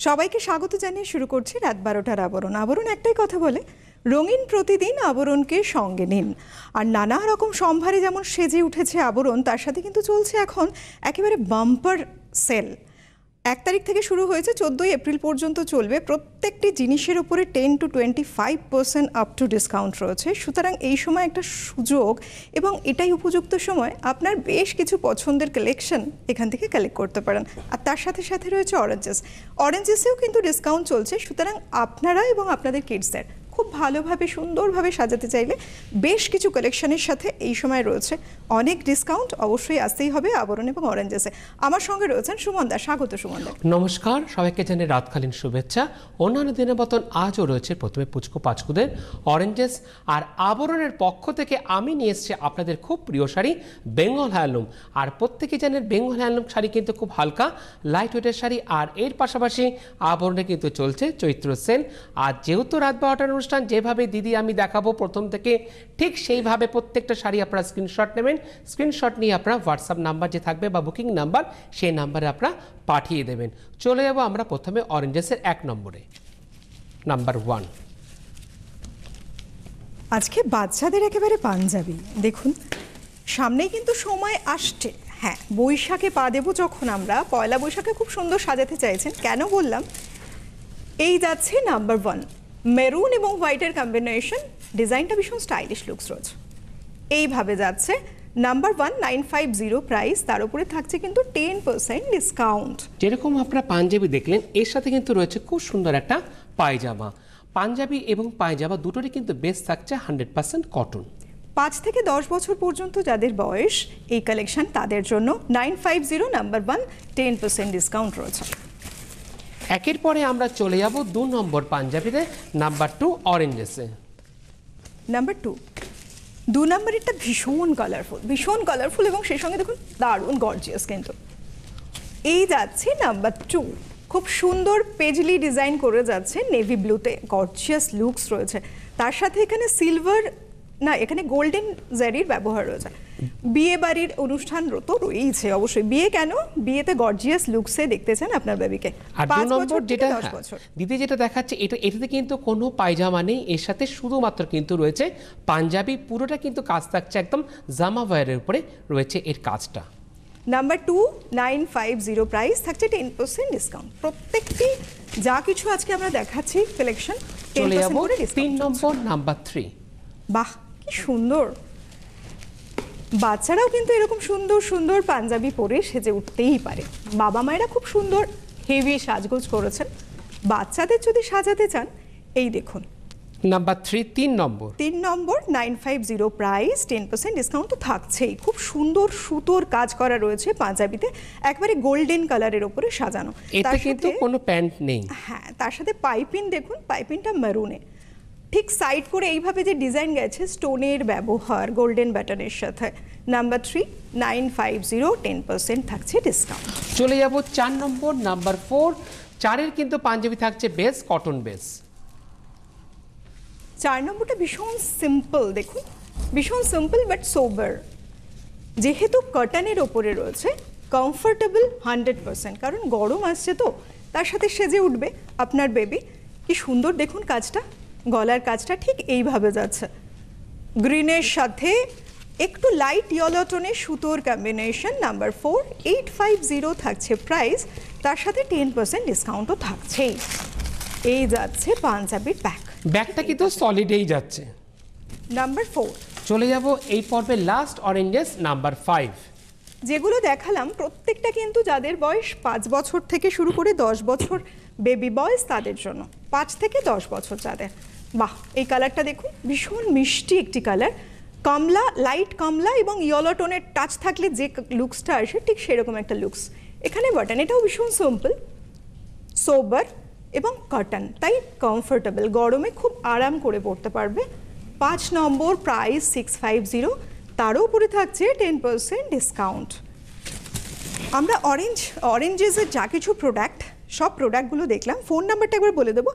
সবাইকে স্বাগত জানিয়ে শুরু করছি রাত 12টার আবরণ। আবরণ একটাই কথা বলে, রঙিন প্রতিদিন আবরণকে সঙ্গে নিন। আর নানা রকম সম্ভারে যেমন সেজে উঠেছে আবরণ, তার সাথে কিন্তু চলছে এখন একেবারে বাম্পার সেল। 1 তারিখ থেকে শুরু হয়েছে, 14ই এপ্রিল পর্যন্ত চলবে। প্রত্যেকটি জিনিসের উপরে 10 to 25% আপ টু ডিসকাউন্ট রয়েছে। সুতরাং এই সময় একটা সুযোগ এবং এটাই উপযুক্ত সময় আপনার বেশ কিছু পছন্দের কালেকশন এখান থেকে কালেক্ট করতে পারেন। আর তার সাথে সাথে রয়েছে অরেঞ্জেসেও কিন্তু ডিসকাউন্ট চলছে। সুতরাং আপনারা এবং আপনাদের কিডসদের খুব ভালোভাবে সুন্দরভাবে সাজাতে চাইলে বেশ কিছু কালেকশনের সাথে এই সময় রয়েছে অনেক ডিসকাউন্ট। অবশ্যই আসতেই হবে আবরণ এবং অরেঞ্জেসে। আমার সঙ্গে রয়েছেন সুমন দা। স্বাগত সুমন দা। নমস্কার, সবাইকে জানাই রাতকালীন শুভেচ্ছা। অন্যান্য দিনের মতন আজও রয়েছে প্রথমে পুচকু পাচকুদের অরেঞ্জেস, আর আবরণের পক্ষ থেকে আমি নিয়ে এসেছি আপনাদের খুব প্রিয় শাড়ি বেঙ্গল হ্যান্ডলুম। আর প্রত্যেকে জানেন বেঙ্গল হ্যান্ডলুম শাড়ি কিন্তু খুব হালকা লাইট ওয়েটের শাড়ি। আর এর পাশাপাশি আবরণে কিন্তু চলছে চৈত্র সেল। আর যেহেতু রাত 12টার অনুষ্ঠান, যেভাবে দিদি আমি দেখাবো প্রথম থেকে ঠিক সেইভাবে প্রত্যেকটা শাড়ি আপনারা স্ক্রিনশট নেবেন। স্ক্রিনশট নিয়ে আপনারা হোয়াটসঅ্যাপ নাম্বার যে থাকবে বা বুকিং নাম্বার, সেই নাম্বারে আপনারা পাঠিয়ে দেবেন। চলে যাবো আমরা প্রথমে অরেঞ্জেসের 1 নম্বরে, নাম্বার 1। আজকে বাচ্চাদের একেবারে পাঞ্জাবি। দেখুন, সামনেই কিন্তু সময় আসছে। হ্যাঁ, বৈশাখে পা দেবো যখন আমরা, পয়লা বৈশাখে খুব সুন্দর সাজাতে চাইছেন। কেন বললাম, এই যাচ্ছে নাম্বার 1, মেরুন এবং হোয়াইটের কম্বিনেশন। ডিজাইনটা ভীষণ স্টাইলিশ লুকস রয়েছে। এইভাবে যাচ্ছে নাম্বার 1, 950 প্রাইস। তার উপরে থাকছে কিন্তু 10% ডিসকাউন্ট। যেরকম আপনারা পাঞ্জাবি দেখলেন, এর সাথে কিন্তু রয়েছে খুব সুন্দর একটা পায়জামা। পাঞ্জাবি এবং পায়জামা দুটোরই কিন্তু বেস থাকছে 100% কটন। 5 থেকে 10 বছর পর্যন্ত যাদের বয়স, এই কালেকশন তাদের জন্য। 950 নাম্বার 1, 10% ডিসকাউন্ট রয়েছে। একের পরে আমরা চলে যাব 2 নম্বর পাঞ্জাবিতে, নাম্বার 2 অরেঞ্জেসে। নাম্বার 2 নম্বরেরটা ভীষণ কালারফুল এবং সেই সঙ্গে দেখুন দারুণ গর্জিয়াস। কিন্তু এই যাচ্ছে নাম্বার 2, খুব সুন্দর পেজলি ডিজাইন করে যাচ্ছে নেভি ব্লুতে। গর্জিয়াস লুকস রয়েছে। তার সাথে এখানে সিলভার না, এখানে গোল্ডেন জারির ব্যবহার রয়েছে। বিয়ে বাড়ির অনুষ্ঠান তো রয়েছে অবশ্যই। বিয়ে কেন, বিয়েতে গর্জিয়াস লুকসে দেখতে চান আপনার বেবিকে। আর 2 নম্বর যেটা দিদি যেটা দেখাচ্ছে, এটাতে কিন্তু কোনো পায়জামা নেই, এর সাথে শুধুমাত্র কিন্তু রয়েছে পাঞ্জাবি। পুরোটা কিন্তু কাজ থাকছে একদম জামা ওয়্যারের উপরে রয়েছে এর কাজটা। নাম্বার 2, 950 প্রাইস, থাকছে 10% ডিসকাউন্ট। প্রত্যেকটি যা কিছু আজকে আমরা দেখাচ্ছি কালেকশন, চলে যাব 3 নম্বর, নাম্বার 3। বাহ, কি সুন্দর! বাচ্চারাও কিন্তু এরকম সুন্দর সুন্দর পাঞ্জাবি পরে সেজে উঠতেই পারে। বাবা মায়েরা খুব সুন্দর হেভি সাজগোজ করেছেন। বাচ্চাদের যদি সাজাতে চান, এই দেখুন নাম্বার 3, 3 নম্বর 950 প্রাইস, 10% ডিসকাউন্ট তো থাকছেই। খুব সুন্দর সুতোর কাজ করা রয়েছে পাঞ্জাবিতে, একবারে গোল্ডেন কালারের উপরে সাজানো। এতে কিন্তু কোনো প্যান্ট নেই। হ্যাঁ, তার সাথে পাইপিং দেখুন, পাইপিংটা মেরুনে। ঠিক সাইড করে এইভাবে যে ডিজাইন গেছে, স্টোনের ব্যবহার গোল্ডেন ব্যাটনের সাথে। নাম্বার 3, 950, 10% থাকছে ডিসকাউন্ট। চলে যাব 4 নম্বর, নাম্বার 4। 4-এর কিন্তু পাঞ্জাবি থাকছে বেস কটন বেস। 4 নম্বরটা ভীষণ সিম্পল। দেখুন, ভীষণ সিম্পল বাট সোবার। যেহেতু কটনের ওপরে রয়েছে, কমফোর্টেবল 100%, কারণ গরম আসছে তো, তার সাথে সেজে উঠবে আপনার বেবি। কি সুন্দর দেখুন কাজটা, গলার কাজটা ঠিক এইভাবে যাচ্ছে। গ্রিনের সাথে একটু লাইট ইয়েলো টোনের সুতোর কম্বিনেশন। নাম্বার 4, 850 থাকছে প্রাইস, তার সাথে 10% ডিসকাউন্টও থাকছেই। এই যাচ্ছে পাঞ্জাবির ব্যাগটা কিন্তু সলিডেই যাচ্ছে। নাম্বার 4। চলে যাব এই পর্বে লাস্ট অরেঞ্জেস, নাম্বার 5। যেগুলো দেখালাম প্রত্যেকটা কিন্তু যাদের বয়স 5 বছর থেকে শুরু করে 10 বছর বেবি বয়স, তাদের জন্য। 5 থেকে 10 বছর যাদের। বাহ, এই কালারটা দেখুন, ভীষণ মিষ্টি একটি কালার। কমলা, লাইট কমলা এবং ইয়েলো টোনের টাচ থাকলে যে লুকসটা আসে, ঠিক সেরকম একটা লুকস এখানে বাটন। এটাও ভীষণ সিম্পল, সোবার এবং কটন, তাই কমফোর্টেবল। গরমে খুব আরাম করে পড়তে পারবে। 5 নম্বর প্রাইস 650, তারও উপরে থাকছে 10% ডিসকাউন্ট। আমরা অরেঞ্জেসের যা কিছু প্রোডাক্ট, সব প্রোডাক্টগুলো দেখলাম। ফোন নাম্বারটা একবার বলে দেবো,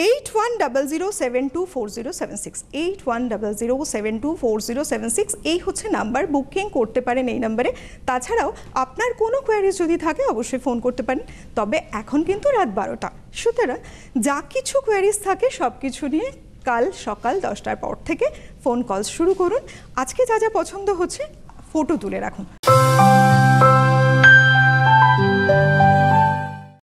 8100724076, 8100724076। এই হচ্ছে নাম্বার, বুকিং করতে পারেন এই নাম্বারে। তাছাড়াও আপনার কোনো কোয়ারিজ যদি থাকে অবশ্যই ফোন করতে পারেন। তবে এখন কিন্তু রাত 12টা, সুতরাং যা কিছু কোয়ারিজ থাকে সব কিছু নিয়ে কাল সকাল 10টার পর থেকে ফোন কল শুরু করুন। আজকে যা যা পছন্দ হচ্ছে ফটো তুলে রাখুন।